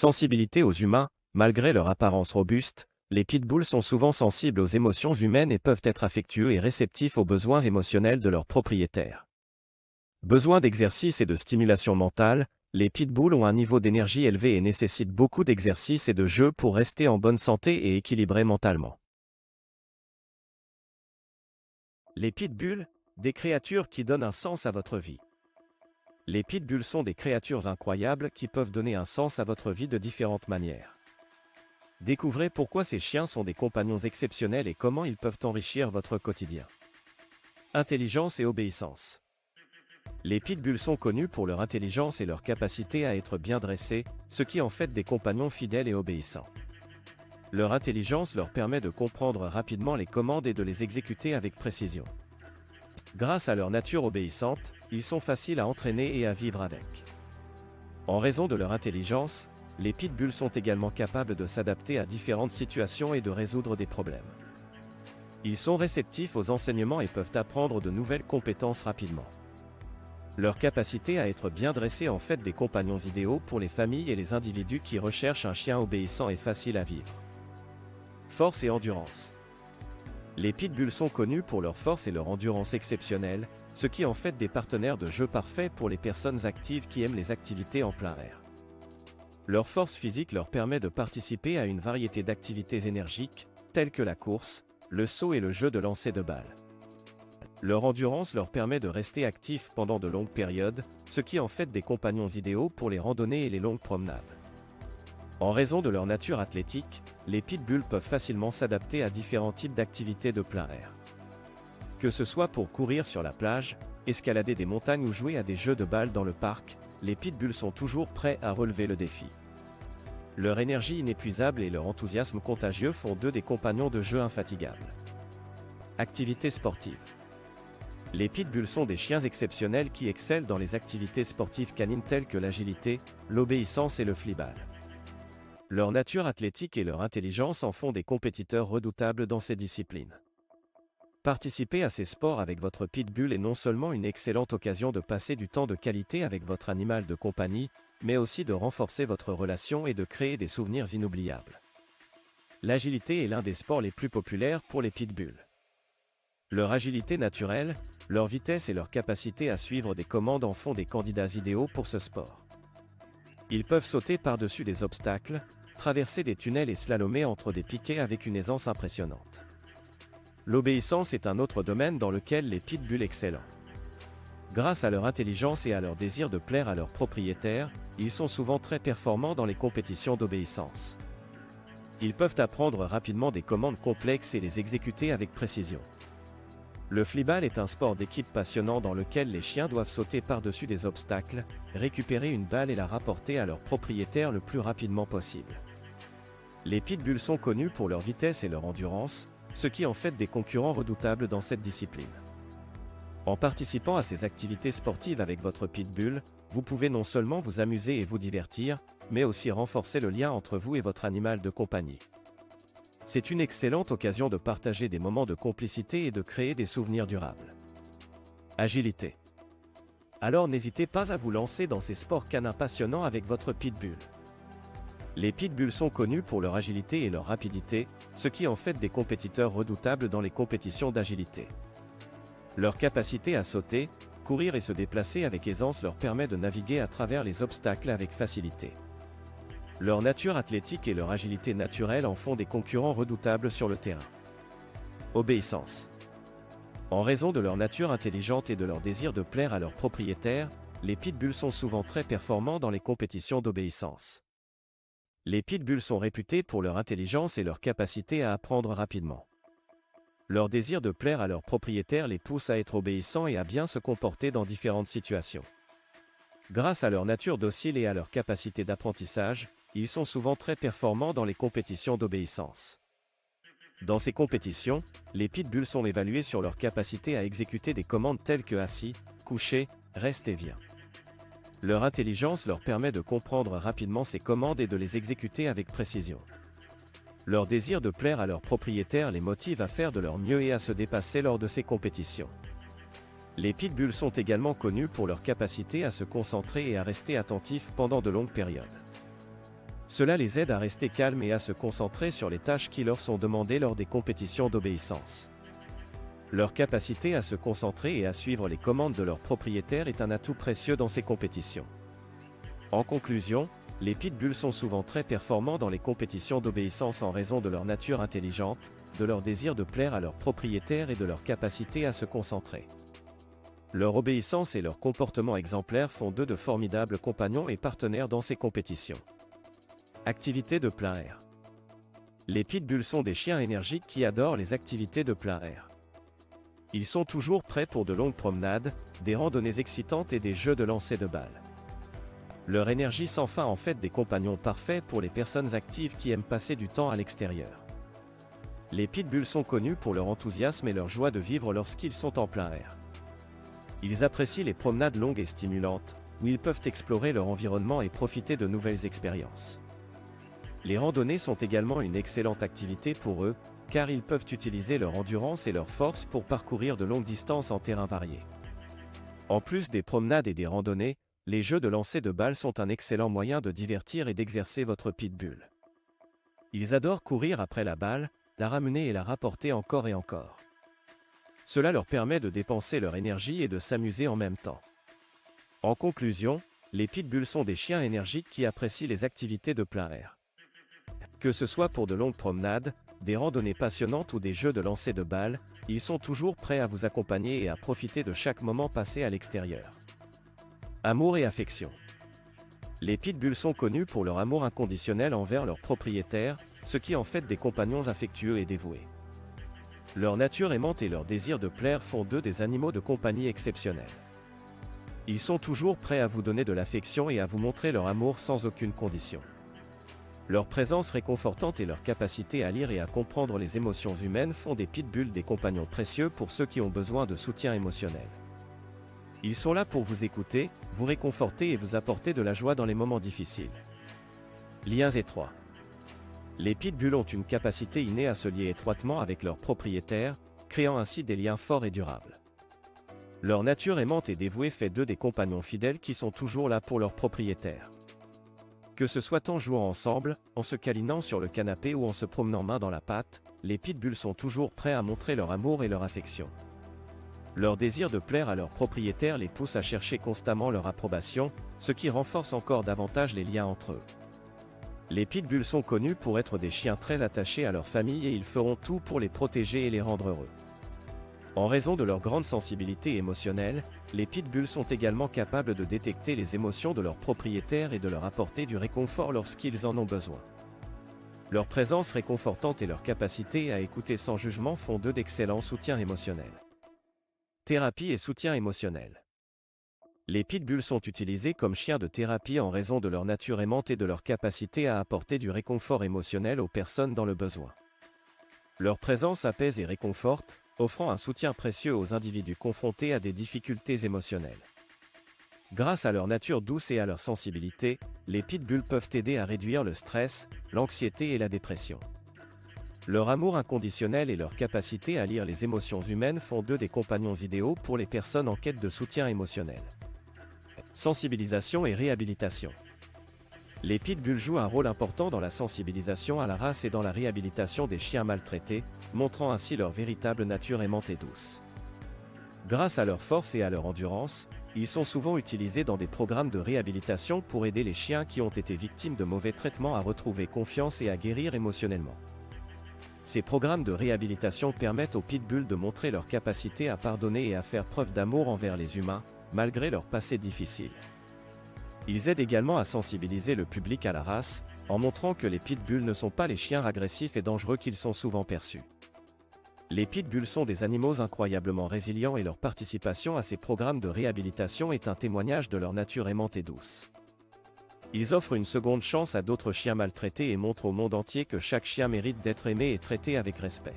Sensibilité aux humains, malgré leur apparence robuste, les pitbulls sont souvent sensibles aux émotions humaines et peuvent être affectueux et réceptifs aux besoins émotionnels de leurs propriétaires. Besoin d'exercice et de stimulation mentale, les pitbulls ont un niveau d'énergie élevé et nécessitent beaucoup d'exercice et de jeu pour rester en bonne santé et équilibrés mentalement. Les pitbulls, des créatures qui donnent un sens à votre vie. Les pitbulls sont des créatures incroyables qui peuvent donner un sens à votre vie de différentes manières. Découvrez pourquoi ces chiens sont des compagnons exceptionnels et comment ils peuvent enrichir votre quotidien. Intelligence et obéissance. Les pitbulls sont connus pour leur intelligence et leur capacité à être bien dressés, ce qui en fait des compagnons fidèles et obéissants. Leur intelligence leur permet de comprendre rapidement les commandes et de les exécuter avec précision. Grâce à leur nature obéissante, ils sont faciles à entraîner et à vivre avec. En raison de leur intelligence, les pitbulls sont également capables de s'adapter à différentes situations et de résoudre des problèmes. Ils sont réceptifs aux enseignements et peuvent apprendre de nouvelles compétences rapidement. Leur capacité à être bien dressés en fait des compagnons idéaux pour les familles et les individus qui recherchent un chien obéissant et facile à vivre. Force et endurance. Les pitbulls sont connus pour leur force et leur endurance exceptionnelles, ce qui en fait des partenaires de jeu parfaits pour les personnes actives qui aiment les activités en plein air. Leur force physique leur permet de participer à une variété d'activités énergiques, telles que la course, le saut et le jeu de lancer de balles. Leur endurance leur permet de rester actifs pendant de longues périodes, ce qui en fait des compagnons idéaux pour les randonnées et les longues promenades. En raison de leur nature athlétique, les pitbulls peuvent facilement s'adapter à différents types d'activités de plein air. Que ce soit pour courir sur la plage, escalader des montagnes ou jouer à des jeux de balles dans le parc, les pitbulls sont toujours prêts à relever le défi. Leur énergie inépuisable et leur enthousiasme contagieux font d'eux des compagnons de jeu infatigables. Activités sportives. Les pitbulls sont des chiens exceptionnels qui excellent dans les activités sportives canines telles que l'agilité, l'obéissance et le flyball. Leur nature athlétique et leur intelligence en font des compétiteurs redoutables dans ces disciplines. Participer à ces sports avec votre pitbull est non seulement une excellente occasion de passer du temps de qualité avec votre animal de compagnie, mais aussi de renforcer votre relation et de créer des souvenirs inoubliables. L'agilité est l'un des sports les plus populaires pour les pitbulls. Leur agilité naturelle, leur vitesse et leur capacité à suivre des commandes en font des candidats idéaux pour ce sport. Ils peuvent sauter par-dessus des obstacles, traverser des tunnels et slalomer entre des piquets avec une aisance impressionnante. L'obéissance est un autre domaine dans lequel les pitbulls excellent. Grâce à leur intelligence et à leur désir de plaire à leurs propriétaires, ils sont souvent très performants dans les compétitions d'obéissance. Ils peuvent apprendre rapidement des commandes complexes et les exécuter avec précision. Le flyball est un sport d'équipe passionnant dans lequel les chiens doivent sauter par-dessus des obstacles, récupérer une balle et la rapporter à leur propriétaire le plus rapidement possible. Les pitbulls sont connus pour leur vitesse et leur endurance, ce qui en fait des concurrents redoutables dans cette discipline. En participant à ces activités sportives avec votre pitbull, vous pouvez non seulement vous amuser et vous divertir, mais aussi renforcer le lien entre vous et votre animal de compagnie. C'est une excellente occasion de partager des moments de complicité et de créer des souvenirs durables. Agilité. Alors n'hésitez pas à vous lancer dans ces sports canins passionnants avec votre pitbull. Les pitbulls sont connus pour leur agilité et leur rapidité, ce qui en fait des compétiteurs redoutables dans les compétitions d'agilité. Leur capacité à sauter, courir et se déplacer avec aisance leur permet de naviguer à travers les obstacles avec facilité. Leur nature athlétique et leur agilité naturelle en font des concurrents redoutables sur le terrain. Obéissance. En raison de leur nature intelligente et de leur désir de plaire à leurs propriétaires, les pitbulls sont souvent très performants dans les compétitions d'obéissance. Les pitbulls sont réputés pour leur intelligence et leur capacité à apprendre rapidement. Leur désir de plaire à leurs propriétaires les pousse à être obéissants et à bien se comporter dans différentes situations. Grâce à leur nature docile et à leur capacité d'apprentissage, ils sont souvent très performants dans les compétitions d'obéissance. Dans ces compétitions, les pitbulls sont évalués sur leur capacité à exécuter des commandes telles que assis, couché, reste et viens. Leur intelligence leur permet de comprendre rapidement ces commandes et de les exécuter avec précision. Leur désir de plaire à leurs propriétaires les motive à faire de leur mieux et à se dépasser lors de ces compétitions. Les pitbulls sont également connus pour leur capacité à se concentrer et à rester attentifs pendant de longues périodes. Cela les aide à rester calmes et à se concentrer sur les tâches qui leur sont demandées lors des compétitions d'obéissance. Leur capacité à se concentrer et à suivre les commandes de leur propriétaire est un atout précieux dans ces compétitions. En conclusion, les pitbulls sont souvent très performants dans les compétitions d'obéissance en raison de leur nature intelligente, de leur désir de plaire à leur propriétaire et de leur capacité à se concentrer. Leur obéissance et leur comportement exemplaire font d'eux de formidables compagnons et partenaires dans ces compétitions. Activités de plein air. Les pitbulls sont des chiens énergiques qui adorent les activités de plein air. Ils sont toujours prêts pour de longues promenades, des randonnées excitantes et des jeux de lancer de balles. Leur énergie sans fin en fait des compagnons parfaits pour les personnes actives qui aiment passer du temps à l'extérieur. Les pitbulls sont connus pour leur enthousiasme et leur joie de vivre lorsqu'ils sont en plein air. Ils apprécient les promenades longues et stimulantes, où ils peuvent explorer leur environnement et profiter de nouvelles expériences. Les randonnées sont également une excellente activité pour eux, car ils peuvent utiliser leur endurance et leur force pour parcourir de longues distances en terrain varié. En plus des promenades et des randonnées, les jeux de lancer de balles sont un excellent moyen de divertir et d'exercer votre pitbull. Ils adorent courir après la balle, la ramener et la rapporter encore et encore. Cela leur permet de dépenser leur énergie et de s'amuser en même temps. En conclusion, les pitbulls sont des chiens énergiques qui apprécient les activités de plein air. Que ce soit pour de longues promenades, des randonnées passionnantes ou des jeux de lancer de balles, ils sont toujours prêts à vous accompagner et à profiter de chaque moment passé à l'extérieur. Amour et affection. Les pitbulls sont connus pour leur amour inconditionnel envers leurs propriétaires, ce qui en fait des compagnons affectueux et dévoués. Leur nature aimante et leur désir de plaire font d'eux des animaux de compagnie exceptionnels. Ils sont toujours prêts à vous donner de l'affection et à vous montrer leur amour sans aucune condition. Leur présence réconfortante et leur capacité à lire et à comprendre les émotions humaines font des pitbulls des compagnons précieux pour ceux qui ont besoin de soutien émotionnel. Ils sont là pour vous écouter, vous réconforter et vous apporter de la joie dans les moments difficiles. Liens étroits. Les pitbulls ont une capacité innée à se lier étroitement avec leurs propriétaires, créant ainsi des liens forts et durables. Leur nature aimante et dévouée fait d'eux des compagnons fidèles qui sont toujours là pour leurs propriétaires. Que ce soit en jouant ensemble, en se câlinant sur le canapé ou en se promenant main dans la pâte, les pitbulls sont toujours prêts à montrer leur amour et leur affection. Leur désir de plaire à leurs propriétaires les pousse à chercher constamment leur approbation, ce qui renforce encore davantage les liens entre eux. Les pitbulls sont connus pour être des chiens très attachés à leur famille et ils feront tout pour les protéger et les rendre heureux. En raison de leur grande sensibilité émotionnelle, les pitbulls sont également capables de détecter les émotions de leurs propriétaires et de leur apporter du réconfort lorsqu'ils en ont besoin. Leur présence réconfortante et leur capacité à écouter sans jugement font d'eux d'excellents soutiens émotionnels. Thérapie et soutien émotionnel. Les pitbulls sont utilisés comme chiens de thérapie en raison de leur nature aimante et de leur capacité à apporter du réconfort émotionnel aux personnes dans le besoin. Leur présence apaise et réconforte, offrant un soutien précieux aux individus confrontés à des difficultés émotionnelles. Grâce à leur nature douce et à leur sensibilité, les pitbulls peuvent aider à réduire le stress, l'anxiété et la dépression. Leur amour inconditionnel et leur capacité à lire les émotions humaines font d'eux des compagnons idéaux pour les personnes en quête de soutien émotionnel. Sensibilisation et réhabilitation. Les pitbulls jouent un rôle important dans la sensibilisation à la race et dans la réhabilitation des chiens maltraités, montrant ainsi leur véritable nature aimante et douce. Grâce à leur force et à leur endurance, ils sont souvent utilisés dans des programmes de réhabilitation pour aider les chiens qui ont été victimes de mauvais traitements à retrouver confiance et à guérir émotionnellement. Ces programmes de réhabilitation permettent aux pitbulls de montrer leur capacité à pardonner et à faire preuve d'amour envers les humains, malgré leur passé difficile. Ils aident également à sensibiliser le public à la race, en montrant que les pitbulls ne sont pas les chiens agressifs et dangereux qu'ils sont souvent perçus. Les pitbulls sont des animaux incroyablement résilients et leur participation à ces programmes de réhabilitation est un témoignage de leur nature aimante et douce. Ils offrent une seconde chance à d'autres chiens maltraités et montrent au monde entier que chaque chien mérite d'être aimé et traité avec respect.